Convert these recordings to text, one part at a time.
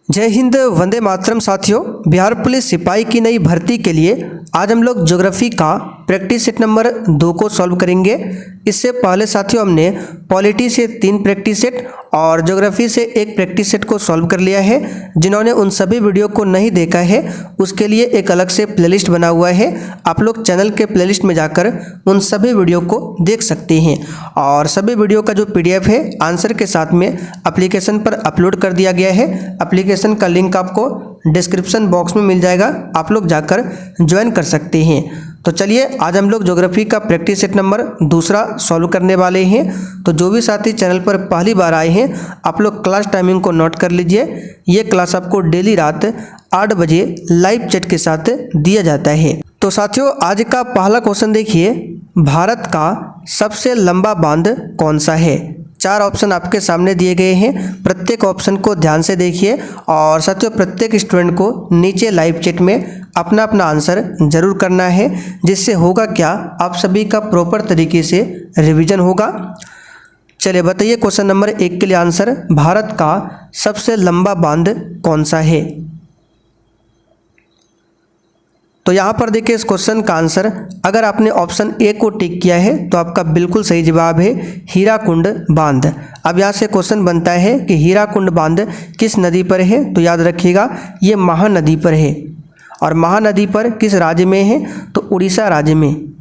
जय हिंद, वंदे मातरम। साथियों, बिहार पुलिस सिपाही की नई भर्ती के लिए आज हम लोग ज्योग्राफी का प्रैक्टिस सेट नंबर 2 को सॉल्व करेंगे। इससे पहले साथियों हमने पॉलिटी से 3 प्रैक्टिस सेट और ज्योग्राफी से 1 प्रैक्टिस सेट को सॉल्व कर लिया है। जिन्होंने उन सभी वीडियो को नहीं देखा है उसके लिए एक अलग से प्लेलिस्ट बना हुआ है। आप लोग चैनल के प्लेलिस्ट में जाकर उन सभी वीडियो को देख सकते हैं और सभी वीडियो का जो PDF है आंसर के साथ में एप्लीकेशन पर अपलोड कर दिया गया है। एप्लीकेशन का लिंक आपको डिस्क्रिप्शन बॉक्स में मिल जाएगा, आप लोग जाकर ज्वाइन कर सकते हैं। तो चलिए आज हम लोग ज्योग्राफी का प्रैक्टिस सेट नंबर 2 सॉल्व करने वाले हैं। तो जो भी साथी चैनल पर पहली बार आए हैं आप लोग क्लास टाइमिंग को नोट कर लीजिए। ये क्लास आपको डेली रात 8 बजे लाइव चैट के साथ दिया जाता है। तो साथियों आज का पहला क्वेश्चन देखिए, भारत का सबसे लंबा बांध कौन सा है? 4 ऑप्शन आपके सामने दिए गए हैं, प्रत्येक ऑप्शन को ध्यान से देखिए और साथियों प्रत्येक स्टूडेंट को नीचे लाइव चैट में अपना अपना आंसर जरूर करना है, जिससे होगा क्या, आप सभी का प्रॉपर तरीके से रिवीजन होगा। चलिए बताइए क्वेश्चन नंबर 1 के लिए आंसर, भारत का सबसे लंबा बांध कौन सा है? तो यहाँ पर देखिए इस क्वेश्चन का आंसर, अगर आपने ऑप्शन ए को टिक किया है तो आपका बिल्कुल सही जवाब है हीराकुंड बांध। अब यहाँ से क्वेश्चन बनता है कि हीराकुंड बांध किस नदी पर है? तो याद रखिएगा ये महानदी पर है। और महानदी पर किस राज्य में है? तो उड़ीसा राज्य में।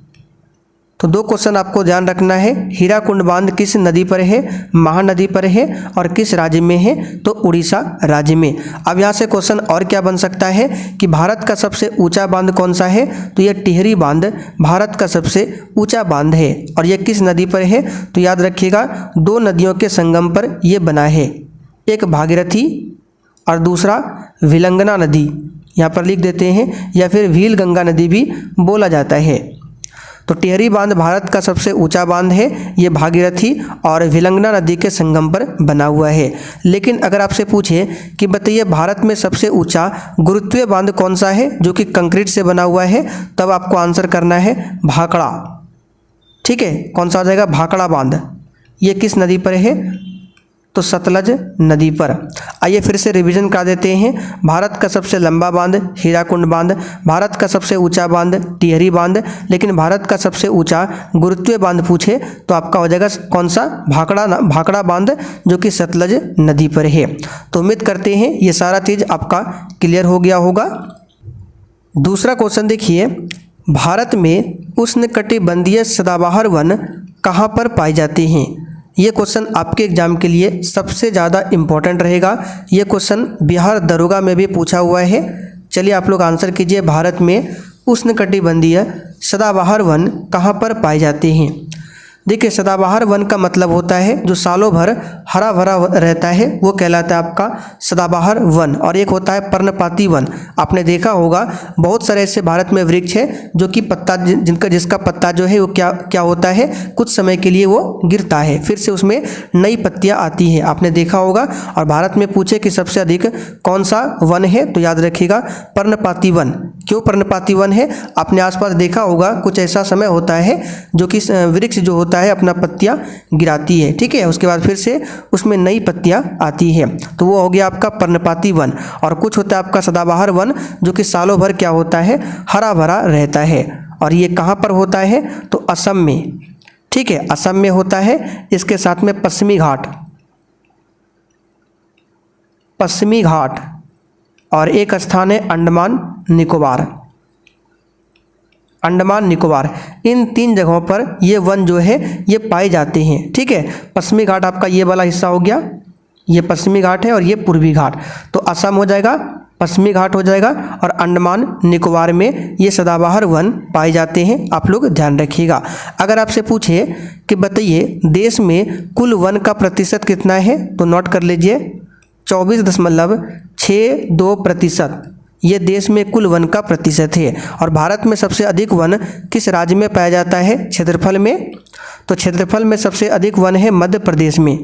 तो 2 क्वेश्चन आपको ध्यान रखना है, हीराकुंड बांध किस नदी पर है? महानदी पर है। और किस राज्य में है? तो उड़ीसा राज्य में। अब यहाँ से क्वेश्चन और क्या बन सकता है कि भारत का सबसे ऊंचा बांध कौन सा है? तो यह टिहरी बांध भारत का सबसे ऊंचा बांध है। और यह किस नदी पर है? तो याद रखिएगा 2 नदियों के संगम पर यह बना है, एक भागीरथी और दूसरा विलंगना नदी, यहाँ पर लिख देते हैं, या फिर भील गंगा नदी भी बोला जाता है। तो टिहरी बांध भारत का सबसे ऊंचा बांध है, ये भागीरथी और विलंगना नदी के संगम पर बना हुआ है। लेकिन अगर आपसे पूछे कि बताइए भारत में सबसे ऊंचा गुरुत्वीय बांध कौन सा है जो कि कंक्रीट से बना हुआ है, तब आपको आंसर करना है भाखड़ा। ठीक है, कौन सा आ जाएगा? भाखड़ा बांध। ये किस नदी पर है? तो सतलज नदी पर। आइए फिर से रिवीजन करा देते हैं। भारत का सबसे लंबा बांध हीराकुंड बांध, भारत का सबसे ऊंचा बांध टिहरी बांध, लेकिन भारत का सबसे ऊंचा गुरुत्वीय बांध पूछे तो आपका हो जाएगा कौन सा? भाखड़ा बांध जो कि सतलज नदी पर है। तो उम्मीद करते हैं ये सारा चीज़ आपका क्लियर हो गया होगा। दूसरा क्वेश्चन देखिए, भारत में उष्णकटिबंधीय सदाबहार वन कहाँ पर पाए जाते हैं? ये क्वेश्चन आपके एग्जाम के लिए सबसे ज़्यादा इम्पोर्टेंट रहेगा। ये क्वेश्चन बिहार दरोगा में भी पूछा हुआ है। चलिए आप लोग आंसर कीजिए, भारत में उष्णकटिबंधीय सदाबहार वन कहाँ पर पाए जाते हैं? देखिए सदाबहार वन का मतलब होता है जो सालों भर हरा भरा रहता है, वो कहलाता है आपका सदाबहार वन। और एक होता है पर्णपाती वन। आपने देखा होगा बहुत सारे ऐसे भारत में वृक्ष है जो कि पत्ता जिसका पत्ता जो है वो क्या होता है, कुछ समय के लिए वो गिरता है, फिर से उसमें नई पत्तियां आती हैं, आपने देखा होगा। और भारत में पूछे कि सबसे अधिक कौन सा वन है, तो याद रखिएगा पर्णपाती वन। क्यों पर्णपाती वन है? आपने आसपास देखा होगा कुछ ऐसा समय होता है जो कि वृक्ष जो होता है अपना पत्तियां गिराती है, ठीक है, उसके बाद फिर से उसमें नई पत्तियां आती है, तो वो हो गया आपका पर्णपाती वन। और कुछ होता है आपका सदाबहार वन जो कि सालों भर क्या होता है, हरा भरा रहता है। और ये कहाँ पर होता है? तो असम में। ठीक है, असम में होता है। इसके साथ में पश्चिमी घाट और एक स्थान है अंडमान निकोबार। इन 3 जगहों पर ये वन जो है ये पाए जाते हैं। ठीक है, पश्चिमी घाट आपका ये वाला हिस्सा हो गया, ये पश्चिमी घाट है और ये पूर्वी घाट, तो असम हो जाएगा, पश्चिमी घाट हो जाएगा, और अंडमान निकोबार में ये सदाबहार वन पाए जाते हैं। आप लोग ध्यान रखिएगा। अगर आपसे पूछे कि बताइए देश में कुल वन का प्रतिशत कितना है, तो नोट कर लीजिए 24.62%। ये देश में कुल वन का प्रतिशत है। और भारत में सबसे अधिक वन किस राज्य में पाया जाता है क्षेत्रफल में? तो क्षेत्रफल में सबसे अधिक वन है मध्य प्रदेश में।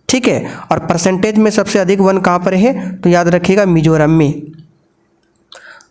ठीक है, और परसेंटेज में सबसे अधिक वन कहाँ पर है? तो याद रखिएगा मिजोरम में।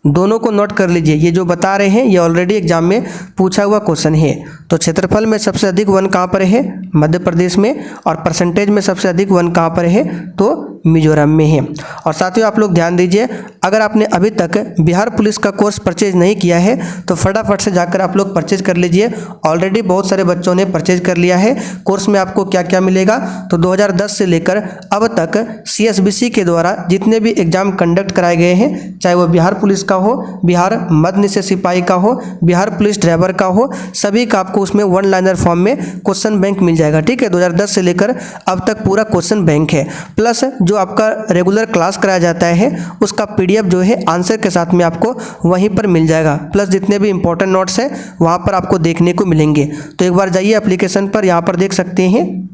दोनों को नोट कर लीजिए, ये जो बता रहे हैं ये ऑलरेडी एग्जाम में पूछा हुआ क्वेश्चन है। तो क्षेत्रफल में सबसे अधिक वन कहाँ पर है? मध्य प्रदेश में। और परसेंटेज में सबसे अधिक वन कहाँ पर है? तो मिजोरम में है। और साथियों आप लोग ध्यान दीजिए, अगर आपने अभी तक बिहार पुलिस का कोर्स परचेज नहीं किया है तो फटाफट से जाकर आप लोग परचेज कर लीजिए। ऑलरेडी बहुत सारे बच्चों ने परचेज कर लिया है। कोर्स में आपको क्या क्या मिलेगा? तो 2010 से लेकर अब तक CSBC के द्वारा जितने भी एग्जाम कंडक्ट कराए गए हैं, चाहे वो बिहार पुलिस का हो, बिहार मध्य निषेध सिपाही का हो, बिहार पुलिस ड्राइवर का हो, सभी का आपको उसमें वन लाइनर फॉर्म में क्वेश्चन बैंक मिल जाएगा। ठीक है, 2010 से लेकर अब तक पूरा क्वेश्चन बैंक है। प्लस जो आपका रेगुलर क्लास कराया जाता है उसका PDF जो है आंसर के साथ में आपको वहीं पर मिल जाएगा। प्लस जितने भी इंपॉर्टेंट नोट्स हैं वहाँ पर आपको देखने को मिलेंगे। तो एक बार जाइए एप्लीकेशन पर, यहाँ पर देख सकते हैं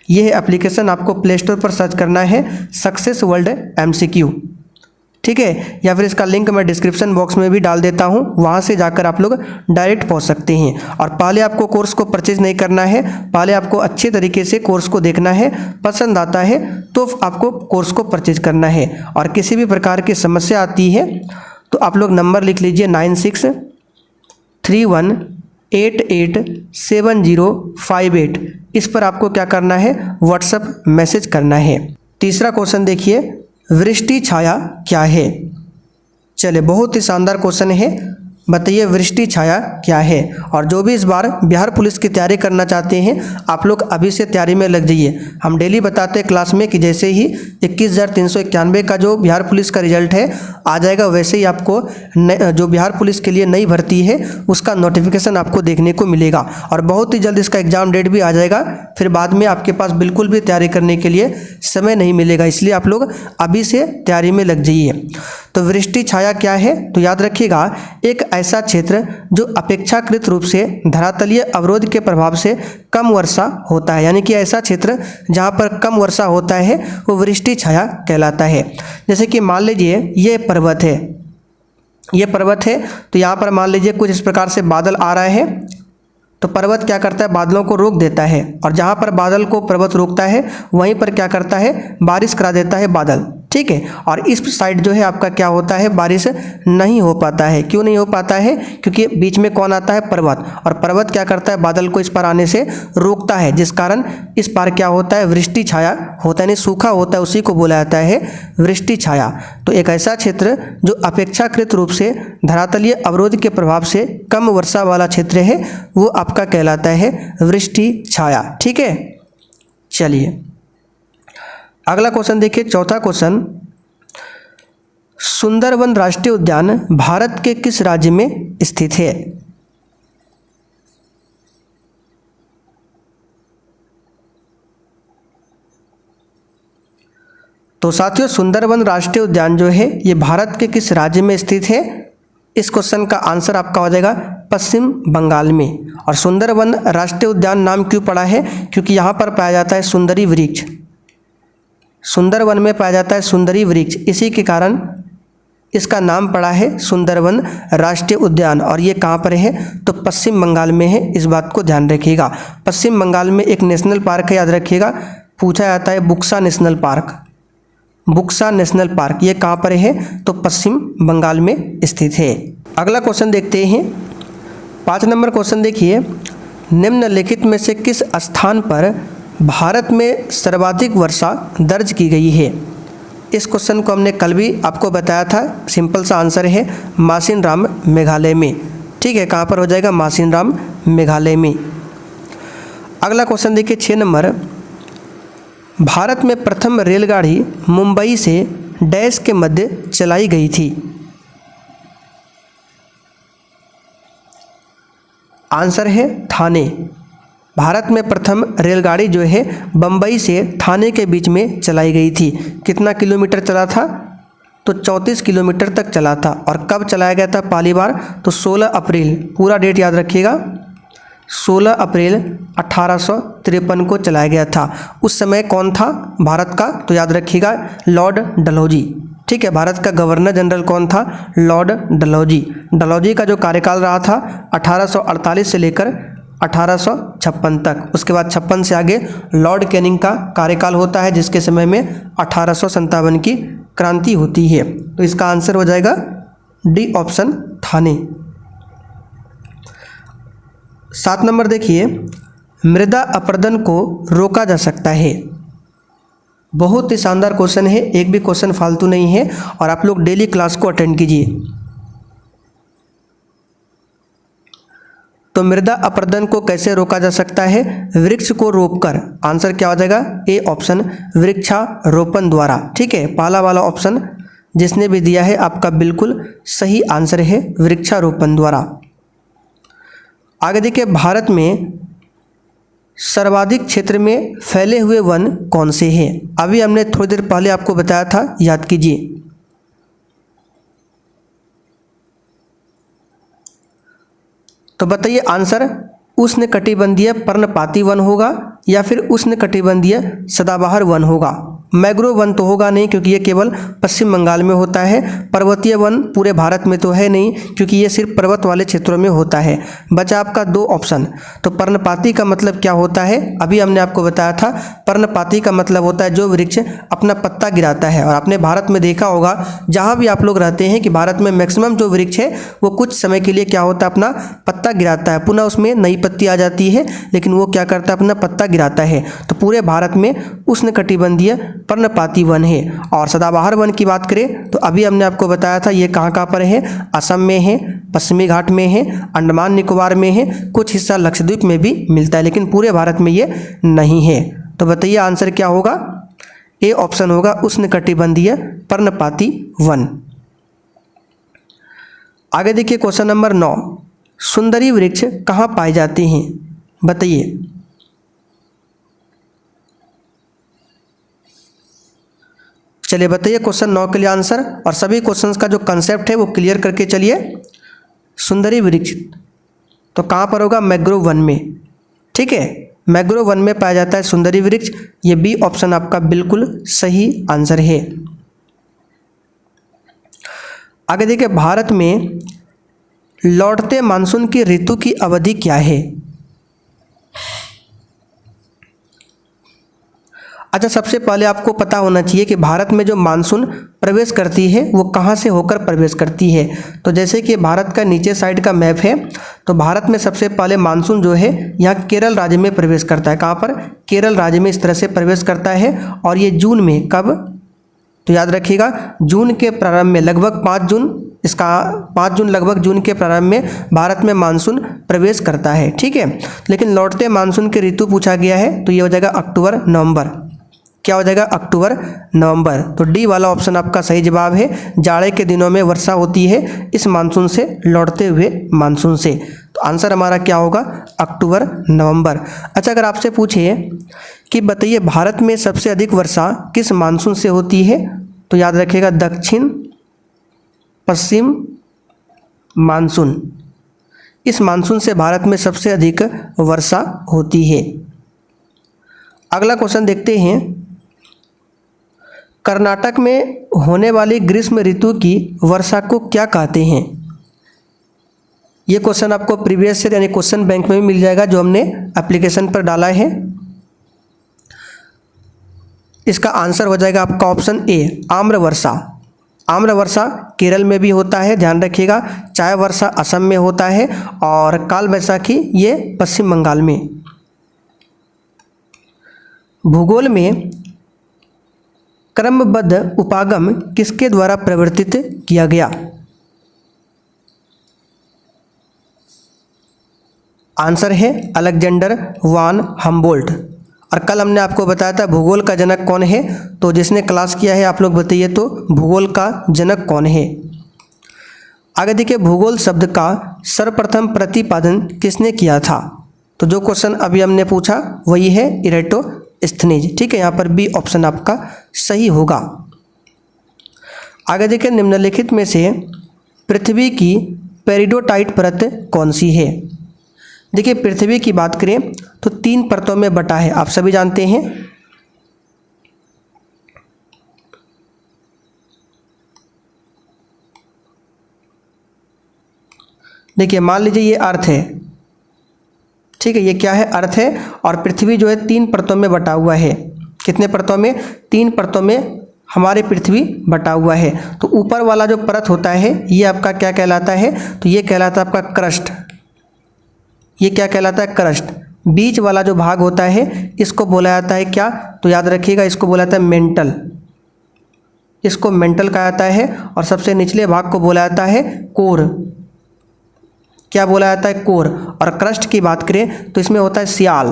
ये है एप्लीकेशन। आपको प्ले स्टोर पर सर्च करना है सक्सेस वर्ल्ड MCQ, ठीक है, या फिर इसका लिंक मैं डिस्क्रिप्शन बॉक्स में भी डाल देता हूँ, वहाँ से जाकर आप लोग डायरेक्ट पहुँच सकते हैं। और पहले आपको कोर्स को परचेज नहीं करना है, पहले आपको अच्छे तरीके से कोर्स को देखना है, पसंद आता है तो आपको कोर्स को परचेज करना है। और किसी भी प्रकार की समस्या आती है तो आप लोग नंबर लिख लीजिए 9631887058। इस पर आपको क्या करना है? व्हाट्सएप मैसेज करना है। तीसरा क्वेश्चन देखिए, वृष्टि छाया क्या है? चलिए, बहुत ही शानदार क्वेश्चन है। बताइए वृष्टि छाया क्या है? और जो भी इस बार बिहार पुलिस की तैयारी करना चाहते हैं आप लोग अभी से तैयारी में लग जाइए। हम डेली बताते हैं क्लास में कि जैसे ही 21,391 का जो बिहार पुलिस का रिजल्ट है आ जाएगा, वैसे ही आपको जो बिहार पुलिस के लिए नई भर्ती है उसका नोटिफिकेशन आपको देखने को मिलेगा। और बहुत ही जल्द इसका एग्ज़ाम डेट भी आ जाएगा। फिर बाद में आपके पास बिल्कुल भी तैयारी करने के लिए समय नहीं मिलेगा, इसलिए आप लोग अभी से तैयारी में लग जाइए। तो वृष्टि छाया क्या है? तो याद रखिएगा, एक ऐसा क्षेत्र जो अपेक्षाकृत रूप से धरातलीय अवरोध के प्रभाव से कम वर्षा होता है, यानी कि ऐसा क्षेत्र जहाँ पर कम वर्षा होता है वो वृष्टि छाया कहलाता है। जैसे कि मान लीजिए ये पर्वत है, ये पर्वत है, तो यहाँ पर मान लीजिए कुछ इस प्रकार से बादल आ रहा है, तो पर्वत क्या करता है? बादलों को रोक देता है। और जहाँ पर बादल को पर्वत रोकता है वहीं पर क्या करता है? बारिश करा देता है बादल, ठीक है। और इस साइड जो है आपका क्या होता है? बारिश नहीं हो पाता है। क्यों नहीं हो पाता है? क्योंकि बीच में कौन आता है? पर्वत। और पर्वत क्या करता है? बादल को इस पर आने से रोकता है, जिस कारण इस पार क्या होता है? वृष्टि छाया होता है, यानी सूखा होता है, उसी को बोला जाता है वृष्टि छाया। तो एक ऐसा क्षेत्र जो अपेक्षाकृत रूप से धरातलीय अवरोध के प्रभाव से कम वर्षा वाला क्षेत्र है वो आपका कहलाता है वृष्टि छाया, ठीक है। चलिए अगला क्वेश्चन देखिए, चौथा क्वेश्चन, सुंदरवन राष्ट्रीय उद्यान भारत के किस राज्य में स्थित है? तो साथियों सुंदरवन राष्ट्रीय उद्यान जो है ये भारत के किस राज्य में स्थित है? इस क्वेश्चन का आंसर आपका हो जाएगा पश्चिम बंगाल में। और सुंदरवन राष्ट्रीय उद्यान नाम क्यों पड़ा है? क्योंकि यहाँ पर पाया जाता है सुंदरी वृक्ष, सुंदरवन में पाया जाता है सुंदरी वृक्ष, इसी के कारण इसका नाम पड़ा है सुंदरवन राष्ट्रीय उद्यान। और ये कहाँ पर है? तो पश्चिम बंगाल में है, इस बात को ध्यान रखिएगा। पश्चिम बंगाल में एक नेशनल पार्क है, याद रखिएगा, पूछा जाता है Buxa national park, Buxa national park, ये कहाँ पर है? तो पश्चिम बंगाल में स्थित है। अगला क्वेश्चन देखते हैं, 5 नंबर क्वेश्चन देखिए, निम्नलिखित में से किस स्थान पर भारत में सर्वाधिक वर्षा दर्ज की गई है? इस क्वेश्चन को हमने कल भी आपको बताया था, सिंपल सा आंसर है मासिनराम मेघालय में, ठीक है। कहाँ पर हो जाएगा? मासिनराम मेघालय में। अगला क्वेश्चन देखिए 6 नंबर, भारत में प्रथम रेलगाड़ी मुंबई से डैश के मध्य चलाई गई थी? आंसर है थाने। भारत में प्रथम रेलगाड़ी जो है बम्बई से थाने के बीच में चलाई गई थी। कितना किलोमीटर चला था? तो 34 किलोमीटर तक चला था। और कब चलाया गया था पहली बार? तो 16 अप्रैल, पूरा डेट याद रखिएगा, 16 अप्रैल 1853 को चलाया गया था। उस समय कौन था भारत का? तो याद रखिएगा लॉर्ड डलहौजी, ठीक है। भारत का गवर्नर जनरल कौन था? लॉर्ड डलहौजी। डलहौजी का जो कार्यकाल रहा था 1848 से लेकर 1856 तक। उसके बाद 56 से आगे लॉर्ड कैनिंग का कार्यकाल होता है, जिसके समय में 1857 की क्रांति होती है। तो इसका आंसर हो जाएगा डी ऑप्शन थाने। 7 नंबर देखिए, मृदा अपरदन को रोका जा सकता है। बहुत ही शानदार क्वेश्चन है, एक भी क्वेश्चन फालतू नहीं है और आप लोग डेली क्लास को अटेंड कीजिए। तो मृदा अपरदन को कैसे रोका जा सकता है? वृक्ष को रोपकर। आंसर क्या हो जाएगा? ए ऑप्शन वृक्षारोपण द्वारा। ठीक है, पहला वाला ऑप्शन जिसने भी दिया है आपका बिल्कुल सही आंसर है, वृक्षारोपण द्वारा। आगे देखिए, भारत में सर्वाधिक क्षेत्र में फैले हुए वन कौन से हैं? अभी हमने थोड़ी देर पहले आपको बताया था, याद कीजिए। तो बताइए आंसर उष्णकटिबंधीय पर्णपाती वन होगा या फिर उष्णकटिबंधीय सदाबहार वन होगा। मैग्रोव वन तो होगा नहीं, क्योंकि ये केवल पश्चिम बंगाल में होता है। पर्वतीय वन पूरे भारत में तो है नहीं, क्योंकि ये सिर्फ पर्वत वाले क्षेत्रों में होता है। बचा आपका 2 ऑप्शन। तो पर्णपाती का मतलब क्या होता है? अभी हमने आपको बताया था, पर्णपाती का मतलब होता है जो वृक्ष अपना पत्ता गिराता है। और आपने भारत में देखा होगा, जहाँ भी आप लोग रहते हैं, कि भारत में मैक्सिमम जो वृक्ष है वो कुछ समय के लिए क्या होता है, अपना पत्ता गिराता है, पुनः उसमें नई पत्ती आ जाती है, लेकिन वो क्या करता है, अपना पत्ता गिराता है। तो पूरे भारत में उष्णकटिबंधीय पर्णपाती वन है। और सदाबहार वन की बात करें तो अभी हमने आपको बताया था, ये कहाँ कहाँ पर है? असम में है, पश्चिमी घाट में है, अंडमान निकोबार में है, कुछ हिस्सा लक्षद्वीप में भी मिलता है, लेकिन पूरे भारत में ये नहीं है। तो बताइए आंसर क्या होगा? ए ऑप्शन होगा उष्णकटिबंधीय पर्णपाती वन। आगे देखिए क्वेश्चन नंबर 9, सुंदरी वृक्ष कहाँ पाए जाते हैं? बताइए। चलिए बताइए क्वेश्चन 9 के लिए आंसर, और सभी क्वेश्चंस का जो कंसेप्ट है वो क्लियर करके चलिए। सुंदरी वृक्ष तो कहाँ पर होगा? मैग्रोव वन में। ठीक है, मैग्रोव वन में पाया जाता है सुंदरी वृक्ष। ये बी ऑप्शन आपका बिल्कुल सही आंसर है। आगे देखिए, भारत में लौटते मानसून की ऋतु की अवधि क्या है? अच्छा, सबसे पहले आपको पता होना चाहिए कि भारत में जो मानसून प्रवेश करती है वो कहाँ से होकर प्रवेश करती है। तो जैसे कि भारत का नीचे साइड का मैप है, तो भारत में सबसे पहले मानसून जो है यहाँ केरल राज्य में प्रवेश करता है। कहाँ पर? केरल राज्य में इस तरह से प्रवेश करता है। और ये जून में, कब? तो याद रखिएगा, जून के प्रारंभ में, लगभग 5 जून, इसका 5 जून लगभग जून के प्रारंभ में भारत में मानसून प्रवेश करता है। ठीक है, लेकिन लौटते मानसून की ऋतु पूछा गया है, तो ये हो जाएगा अक्टूबर नवंबर। क्या हो जाएगा? अक्टूबर नवंबर। तो डी वाला ऑप्शन आपका सही जवाब है। जाड़े के दिनों में वर्षा होती है इस मानसून से, लौटते हुए मानसून से। तो आंसर हमारा क्या होगा? अक्टूबर नवंबर। अच्छा, अगर आपसे पूछे कि बताइए भारत में सबसे अधिक वर्षा किस मानसून से होती है, तो याद रखिएगा दक्षिण पश्चिम मानसून। इस मानसून से भारत में सबसे अधिक वर्षा होती है। अगला क्वेश्चन देखते हैं, कर्नाटक में होने वाली ग्रीष्म ऋतु की वर्षा को क्या कहते हैं? ये क्वेश्चन आपको प्रीवियस ईयर यानी क्वेश्चन बैंक में भी मिल जाएगा, जो हमने एप्लीकेशन पर डाला है। इसका आंसर हो जाएगा आपका ऑप्शन ए, आम्र वर्षा। आम्र वर्षा केरल में भी होता है, ध्यान रखिएगा। चाय वर्षा असम में होता है, और काल बैसाखी ये पश्चिम बंगाल में। भूगोल में क्रमबद्ध उपागम किसके द्वारा प्रवर्तित किया गया? आंसर है अलेक्जेंडर वान हम्बोल्ट। और कल हमने आपको बताया था भूगोल का जनक कौन है, तो जिसने क्लास किया है आप लोग बताइए तो भूगोल का जनक कौन है। आगे देखिए, भूगोल शब्द का सर्वप्रथम प्रतिपादन किसने किया था? तो जो क्वेश्चन अभी हमने पूछा वही है इरेटोस्थनीज। ठीक है, यहाँ पर बी ऑप्शन आपका सही होगा। आगे देखिए, निम्नलिखित में से पृथ्वी की पेरिडोटाइट परत कौन सी है? देखिए, पृथ्वी की बात करें तो 3 परतों में बटा है, आप सभी जानते हैं। देखिए, मान लीजिए ये अर्थ है। ठीक है, ये क्या है? अर्थ है। और पृथ्वी जो है 3 परतों में बटा हुआ है। कितने परतों में? 3 परतों में हमारी पृथ्वी बटा हुआ है। तो ऊपर वाला जो परत होता है ये आपका क्या कहलाता है, तो ये कहलाता है आपका क्रस्ट। ये क्या कहलाता है, क्रस्ट। बीच वाला जो भाग होता है इसको बोला जाता है क्या, तो याद रखिएगा इसको बोला जाता है मेंटल। इसको मेंटल कहा जाता है। और सबसे निचले भाग को बोला जाता है कोर। क्या बोला जाता है, कोर। और क्रस्ट की बात करें तो इसमें होता है सियाल,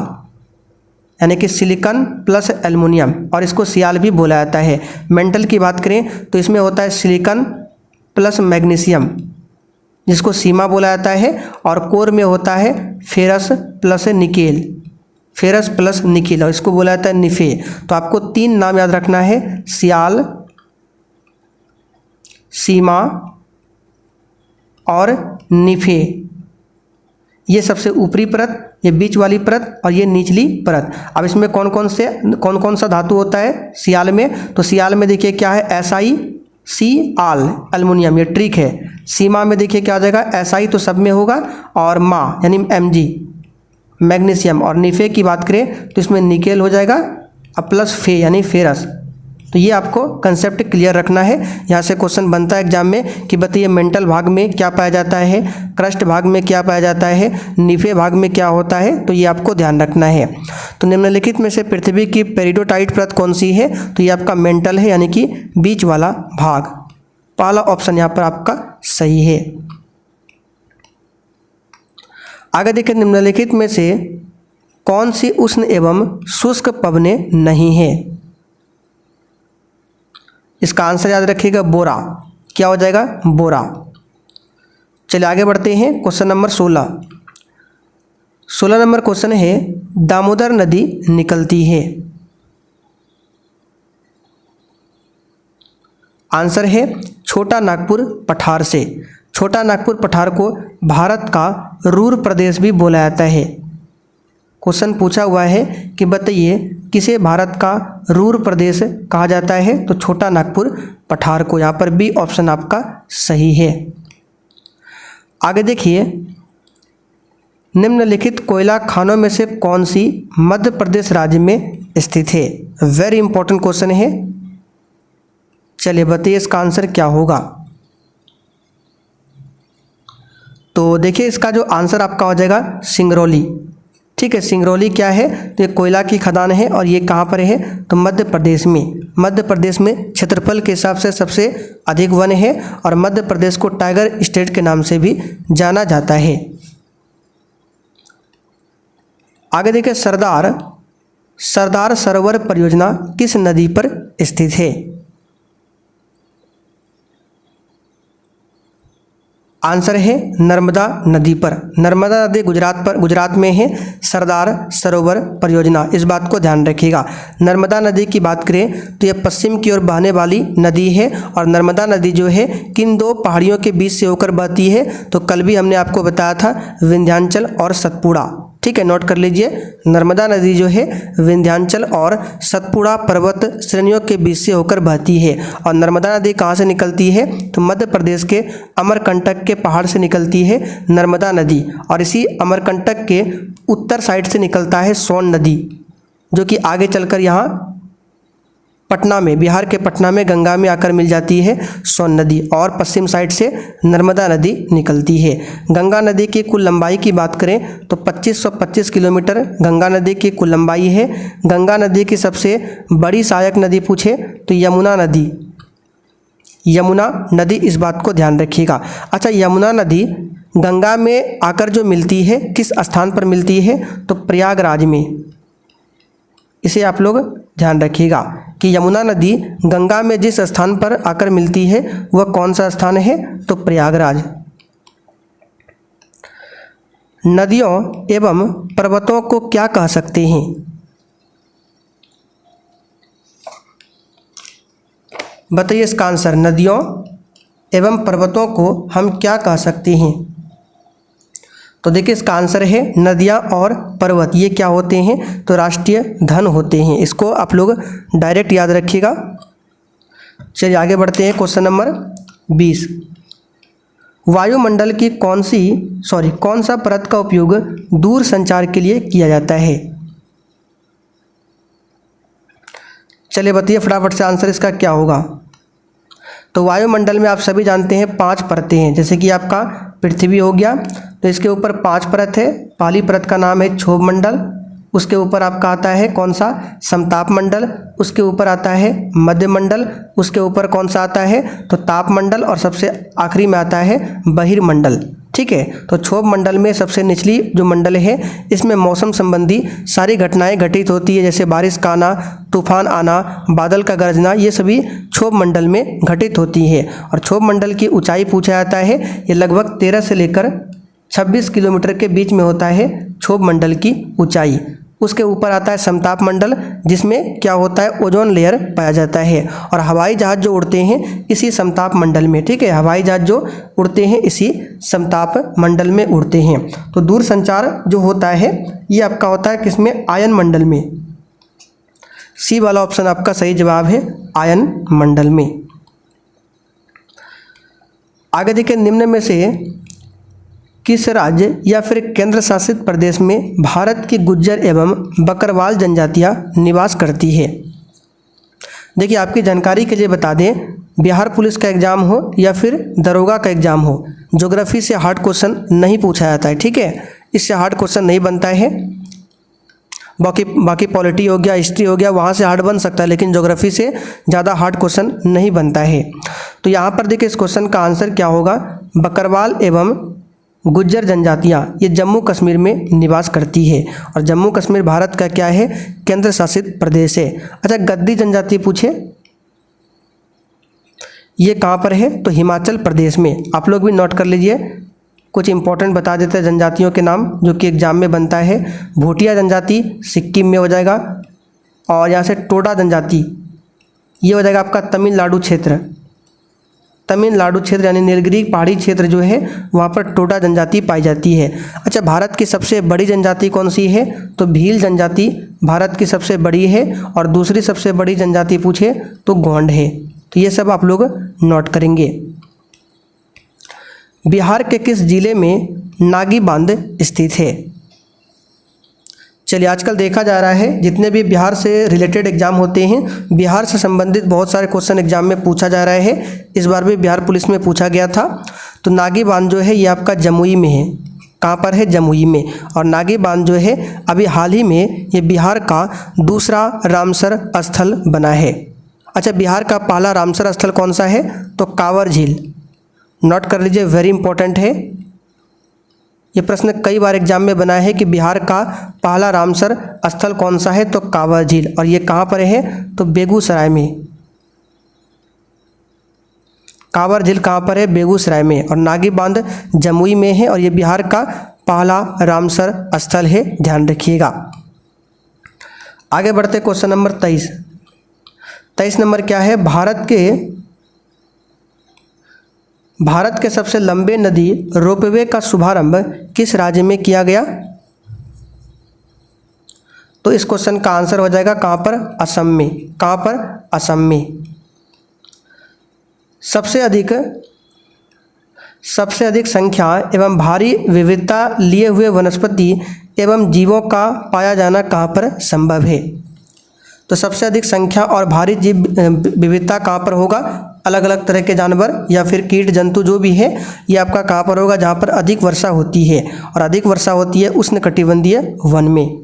यानी कि सिलिकॉन प्लस एल्युमिनियम, और इसको सियाल भी बोला जाता है। मेंटल की बात करें तो इसमें होता है सिलिकॉन प्लस मैग्नीशियम, जिसको सीमा बोला जाता है। और कोर में होता है ferrous plus nickel, ferrous plus nickel, और इसको बोला जाता है निफे। तो आपको 3 नाम याद रखना है, सियाल, सीमा और निफे। ये सबसे ऊपरी परत, ये बीच वाली परत और ये निचली परत। अब इसमें कौन कौन सा धातु होता है सियाल में, तो सियाल में देखिए क्या है, Si आल एल्युमिनियम, ये ट्रिक है। सीमा में देखिए क्या आ जाएगा, Si तो सब में होगा, और मा यानी Mg मैग्नीशियम, और निफे की बात करें तो इसमें निकेल हो जाएगा, अब प्लस फे यानी फेरस। तो ये आपको कंसेप्ट क्लियर रखना है। यहाँ से क्वेश्चन बनता है एग्जाम में कि बताइए मेंटल भाग में क्या पाया जाता है, क्रस्ट भाग में क्या पाया जाता है, निफे भाग में क्या होता है, तो ये आपको ध्यान रखना है। तो निम्नलिखित में से पृथ्वी की पेरिडोटाइट परत कौन सी है, तो ये आपका मेंटल है, यानी कि बीच वाला भाग। पहला ऑप्शन यहाँ पर आपका सही है। आगे देखिए, निम्नलिखित में से कौन सी उष्ण एवं शुष्क पवनें नहीं है। इसका आंसर याद रखिएगा बोरा। क्या हो जाएगा, बोरा। चलिए आगे बढ़ते हैं, क्वेश्चन नंबर 16 नंबर क्वेश्चन है, दामोदर नदी निकलती है। आंसर है छोटा नागपुर पठार से। छोटा नागपुर पठार को भारत का रूर प्रदेश भी बोला जाता है। क्वेश्चन पूछा हुआ है कि बताइए किसे भारत का रूर प्रदेश कहा जाता है, तो छोटा नागपुर पठार को। यहाँ पर बी ऑप्शन आपका सही है। आगे देखिए, निम्नलिखित कोयला खानों में से कौन सी मध्य प्रदेश राज्य में स्थित है। वेरी इंपॉर्टेंट क्वेश्चन है। चलिए बताइए इसका आंसर क्या होगा। तो देखिए इसका जो आंसर आपका हो जाएगा सिंगरौली। ठीक है, सिंगरौली क्या है, तो ये कोयला की खदान है, और ये कहाँ पर है, तो मध्य प्रदेश में। मध्य प्रदेश में क्षेत्रफल के हिसाब से सबसे अधिक वन है, और मध्य प्रदेश को टाइगर स्टेट के नाम से भी जाना जाता है। आगे देखिए, सरदार सरोवर परियोजना किस नदी पर स्थित है। आंसर है नर्मदा नदी पर। नर्मदा नदी गुजरात में है सरदार सरोवर परियोजना, इस बात को ध्यान रखिएगा। नर्मदा नदी की बात करें तो यह पश्चिम की ओर बहने वाली नदी है, और नर्मदा नदी जो है किन 2 पहाड़ियों के बीच से होकर बहती है, तो कल भी हमने आपको बताया था, विंध्याचल और सतपुड़ा। ठीक है, नोट कर लीजिए। नर्मदा नदी जो है विंध्याचल और सतपुड़ा पर्वत श्रेणियों के बीच से होकर बहती है। और नर्मदा नदी कहाँ से निकलती है, तो मध्य प्रदेश के अमरकंटक के पहाड़ से निकलती है नर्मदा नदी, और इसी अमरकंटक के उत्तर साइड से निकलता है सोन नदी, जो कि आगे चलकर यहाँ पटना में, बिहार के पटना में गंगा में आकर मिल जाती है सोन नदी, और पश्चिम साइड से नर्मदा नदी निकलती है। गंगा नदी की कुल लंबाई की बात करें तो 2525 किलोमीटर गंगा नदी की कुल लंबाई है। गंगा नदी की सबसे बड़ी सहायक नदी पूछे तो यमुना नदी, इस बात को ध्यान रखिएगा। अच्छा, यमुना नदी गंगा में आकर जो मिलती है किस स्थान पर मिलती है, तो प्रयागराज में। इसे आप लोग ध्यान रखिएगा कि यमुना नदी गंगा में जिस स्थान पर आकर मिलती है वह कौन सा स्थान है, तो प्रयागराज। नदियों एवं पर्वतों को क्या कह सकते हैं। बताइए इसका आंसर। नदियों एवं पर्वतों को हम क्या कह सकते हैं, तो देखिए इसका आंसर है नदियाँ और पर्वत ये क्या होते हैं, तो राष्ट्रीय धन होते हैं। इसको आप लोग डायरेक्ट याद रखिएगा। चलिए आगे बढ़ते हैं, क्वेश्चन नंबर 20। वायुमंडल की कौन सा परत का उपयोग दूर संचार के लिए किया जाता है। चलिए बताइए फटाफट से आंसर इसका क्या होगा। तो वायुमंडल में आप सभी जानते हैं 5 परतें हैं, जैसे कि आपका पृथ्वी हो गया तो इसके ऊपर 5 परत है। पहली परत का नाम है क्षोभ मंडल, उसके ऊपर आपका आता है कौन सा, समताप मंडल, उसके ऊपर आता है मध्य मंडल, उसके ऊपर कौन सा आता है तो ताप मंडल, और सबसे आखिरी में आता है बहिर्मंडल। ठीक है, तो क्षोभ मंडल में सबसे निचली जो मंडल है इसमें मौसम संबंधी सारी घटनाएं घटित होती है, जैसे बारिश का आना, तूफान आना, बादल का गरजना, ये सभी क्षोभ मंडल में घटित होती है। और क्षोभ मंडल की ऊंचाई पूछा जाता है, ये लगभग 13 से लेकर 26 किलोमीटर के बीच में होता है क्षोभ मंडल की ऊंचाई। उसके ऊपर आता है समताप मंडल, जिसमें क्या होता है ओजोन लेयर पाया जाता है। और हवाई जहाज जो उड़ते हैं इसी समताप मंडल में, ठीक है, हवाई जहाज जो उड़ते हैं इसी समताप मंडल में उड़ते हैं। तो दूर संचार जो होता है ये आपका होता है किसमें, आयन मंडल में। सी वाला ऑप्शन आपका सही जवाब है, आयन मंडल में। आगे देखिए, निम्न में से किस राज्य या फिर केंद्र शासित प्रदेश में भारत की गुज्जर एवं बकरवाल जनजातियां निवास करती है। देखिए आपकी जानकारी के लिए बता दें, बिहार पुलिस का एग्जाम हो या फिर दरोगा का एग्जाम हो, ज्योग्राफी से हार्ड क्वेश्चन नहीं पूछा जाता है। ठीक है, इससे हार्ड क्वेश्चन नहीं बनता है। बाकी पॉलिटी हो गया, हिस्ट्री हो गया, वहाँ से हार्ड बन सकता है, लेकिन ज्योग्राफी से ज़्यादा हार्ड क्वेश्चन नहीं बनता है। तो यहाँ पर देखिए इस क्वेश्चन का आंसर क्या होगा, बकरवाल एवं गुज्जर जनजातियाँ ये जम्मू कश्मीर में निवास करती है। और जम्मू कश्मीर भारत का क्या है, केंद्र शासित प्रदेश है। अच्छा, गद्दी जनजाति पूछे, ये कहाँ पर है तो हिमाचल प्रदेश में। आप लोग भी नोट कर लीजिए, कुछ इंपॉर्टेंट बता देते हैं जनजातियों के नाम जो कि एग्जाम में बनता है। भूटिया जनजाति सिक्किम में हो जाएगा, और यहाँ से टोडा जनजाति ये हो जाएगा आपका तमिलनाडु क्षेत्र। तमिलनाडु क्षेत्र यानी नीलगिरी पहाड़ी क्षेत्र जो है वहाँ पर टोडा जनजाति पाई जाती है। अच्छा, भारत की सबसे बड़ी जनजाति कौन सी है तो भील जनजाति भारत की सबसे बड़ी है, और दूसरी सबसे बड़ी जनजाति पूछे तो गोंड है। तो ये सब आप लोग नोट करेंगे। बिहार के किस जिले में नागी बांध स्थित है। चलिए, आजकल देखा जा रहा है जितने भी बिहार से रिलेटेड एग्जाम होते हैं, बिहार से संबंधित बहुत सारे क्वेश्चन एग्जाम में पूछा जा रहा है। इस बार भी बिहार पुलिस में पूछा गया था। तो नागी बांध जो है ये आपका जमुई में है। कहाँ पर है, जमुई में। और नागी बांध जो है अभी हाल ही में ये बिहार का दूसरा रामसर स्थल बना है। अच्छा, बिहार का पहला रामसर स्थल कौन सा है तो कांवर झील। नोट कर लीजिए, वेरी इंपॉर्टेंट है। ये प्रश्न कई बार एग्जाम में बना है कि बिहार का पहला रामसर स्थल कौन सा है तो कांवर झील, और ये कहाँ पर है तो बेगूसराय में। कांवर झील कहाँ पर है, बेगूसराय में। और नागी बांध जमुई में है, और ये बिहार का पहला रामसर स्थल है, ध्यान रखिएगा। आगे बढ़ते क्वेश्चन नंबर 23 नंबर क्या है, भारत के सबसे लंबे नदी रोपवे का शुभारंभ किस राज्य में किया गया। तो इस क्वेश्चन का आंसर हो जाएगा कहाँ पर, असम में। कहाँ पर, असम में। सबसे अधिक संख्या एवं भारी विविधता लिए हुए वनस्पति एवं जीवों का पाया जाना कहाँ पर संभव है। तो सबसे अधिक संख्या और भारी जीव विविधता कहाँ पर होगा, अलग अलग तरह के जानवर या फिर कीट जंतु जो भी है ये आपका कहाँ पर होगा, जहाँ पर अधिक वर्षा होती है। और अधिक वर्षा होती है उष्णकटिबंधीय वन में।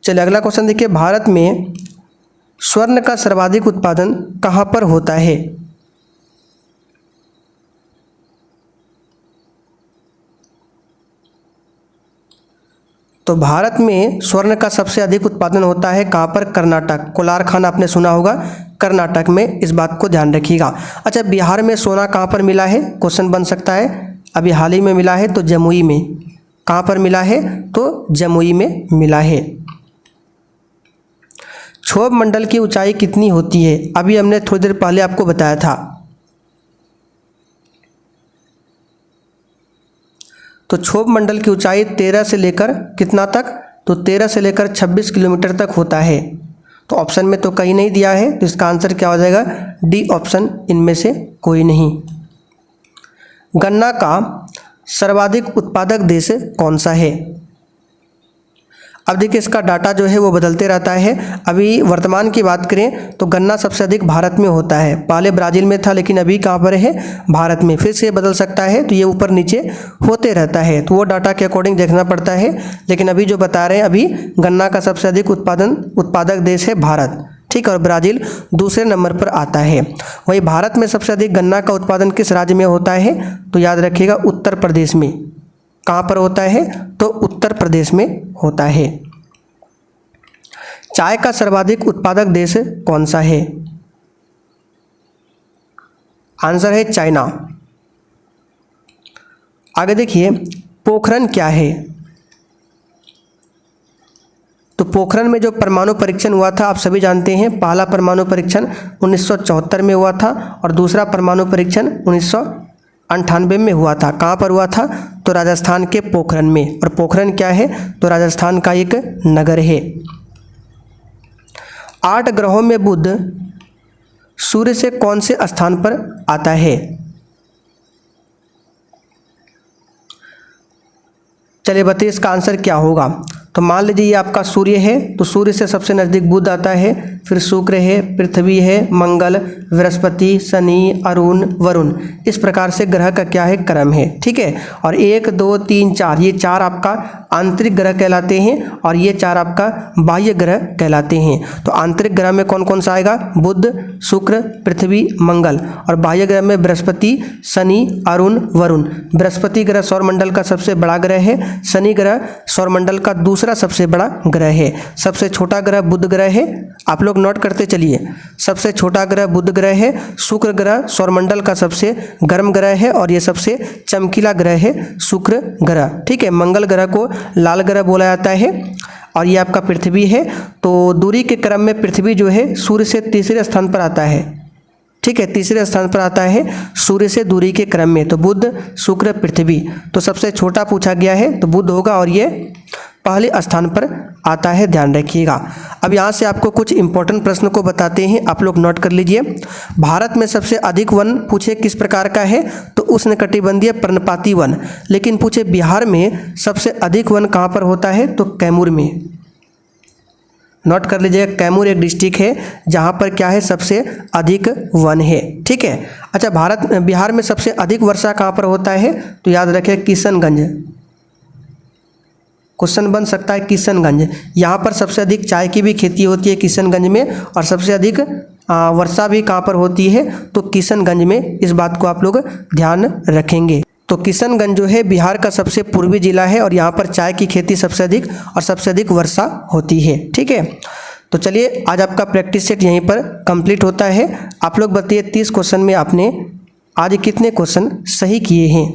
चलिए अगला क्वेश्चन देखिए, भारत में स्वर्ण का सर्वाधिक उत्पादन कहाँ पर होता है। तो भारत में स्वर्ण का सबसे अधिक उत्पादन होता है कहाँ पर, कर्नाटक। कोलार खान आपने सुना होगा, कर्नाटक में, इस बात को ध्यान रखिएगा। अच्छा, बिहार में सोना कहाँ पर मिला है, क्वेश्चन बन सकता है। अभी हाल ही में मिला है तो जमुई में। कहाँ पर मिला है तो जमुई में मिला है। क्षोभ मंडल की ऊंचाई कितनी होती है, अभी हमने थोड़ी देर पहले आपको बताया था। तो क्षोभ मंडल की ऊंचाई 13 से लेकर कितना तक तो 13 से लेकर 26 किलोमीटर तक होता है। तो ऑप्शन में तो कहीं नहीं दिया है, तो इसका आंसर क्या हो जाएगा, डी ऑप्शन, इनमें से कोई नहीं। गन्ना का सर्वाधिक उत्पादक देश कौन सा है। अब देखिए इसका डाटा जो है वो बदलते रहता है। अभी वर्तमान की बात करें तो गन्ना सबसे अधिक भारत में होता है, पहले ब्राज़ील में था लेकिन अभी कहाँ पर है, भारत में। फिर से बदल सकता है, तो ये ऊपर नीचे होते रहता है, तो वो डाटा के अकॉर्डिंग देखना पड़ता है। लेकिन अभी जो बता रहे हैं, अभी गन्ना का सबसे अधिक उत्पादक देश है भारत, ठीक है, और ब्राज़ील दूसरे नंबर पर आता है। वही भारत में सबसे अधिक गन्ना का उत्पादन किस राज्य में होता है, तो याद रखिएगा उत्तर प्रदेश में। कहाँ पर होता है, तो उत्तर प्रदेश में होता है। चाय का सर्वाधिक उत्पादक देश कौन सा है, आंसर है चाइना। आगे देखिए पोखरण क्या है, तो पोखरण में जो परमाणु परीक्षण हुआ था आप सभी जानते हैं, पहला परमाणु परीक्षण 1974 में हुआ था और दूसरा परमाणु परीक्षण 1998 में हुआ था। कहाँ पर हुआ था, तो राजस्थान के पोखरण में। और पोखरण क्या है, तो राजस्थान का एक नगर है। 8 ग्रहों में बुध सूर्य से कौन से स्थान पर आता है, चलिए बताइए इसका आंसर क्या होगा। तो मान लीजिए ये आपका सूर्य है, तो सूर्य से सबसे नज़दीक बुध आता है, फिर शुक्र है, पृथ्वी है, मंगल, बृहस्पति, शनि, अरुण, वरुण, इस प्रकार से ग्रह का क्या है, क्रम है, ठीक है। और 1 2 3 4 ये 4 आपका आंतरिक ग्रह कहलाते हैं और ये 4 आपका बाह्य ग्रह कहलाते हैं। तो आंतरिक ग्रह में कौन कौन सा आएगा, बुध, शुक्र, पृथ्वी, मंगल, और बाह्य ग्रह में बृहस्पति, शनि, अरुण, वरुण। बृहस्पति ग्रह सौरमंडल का सबसे बड़ा ग्रह है, शनि ग्रह सौरमंडल का दूसरा सबसे बड़ा ग्रह है, सबसे छोटा ग्रह बुध ग्रह है, आप लोग नोट करते चलिए। सबसे छोटा ग्रह बुध ग्रह है, शुक्र ग्रह सौरमंडल का सबसे गर्म ग्रह है और ये सबसे चमकीला ग्रह है शुक्र ग्रह, ठीक है। मंगल ग्रह को लाल ग्रह बोला जाता है और ये आपका पृथ्वी है। तो दूरी के क्रम में पृथ्वी जो है सूर्य से तीसरे स्थान पर आता है, ठीक है, तीसरे स्थान पर आता है सूर्य से दूरी के क्रम में। तो बुध, शुक्र, पृथ्वी, तो सबसे छोटा पूछा गया है तो बुध होगा और ये पहले स्थान पर आता है, ध्यान रखिएगा। अब यहाँ से आपको कुछ इंपॉर्टेंट प्रश्न को बताते हैं, आप लोग नोट कर लीजिए। भारत में सबसे अधिक वन पूछे किस प्रकार का है, तो उष्णकटिबंधीय पर्णपाती वन। लेकिन पूछे बिहार में सबसे अधिक वन कहाँ पर होता है, तो कैमूर में। नोट कर लीजिएगा, कैमूर एक डिस्ट्रिक्ट है जहाँ पर क्या है, सबसे अधिक वन है, ठीक है। अच्छा, बिहार में सबसे अधिक वर्षा कहाँ पर होता है, तो याद रखें किशनगंज। क्वेश्चन बन सकता है किशनगंज, यहाँ पर सबसे अधिक चाय की भी खेती होती है किशनगंज में, और सबसे अधिक वर्षा भी कहाँ पर होती है, तो किशनगंज में। इस बात को आप लोग ध्यान रखेंगे। तो किशनगंज जो है बिहार का सबसे पूर्वी जिला है और यहाँ पर चाय की खेती सबसे अधिक और सबसे अधिक वर्षा होती है, ठीक है। तो चलिए आज आपका प्रैक्टिस सेट यहीं पर कंप्लीट होता है। आप लोग बताइए 30 क्वेश्चन में आपने आज कितने क्वेश्चन सही किए हैं।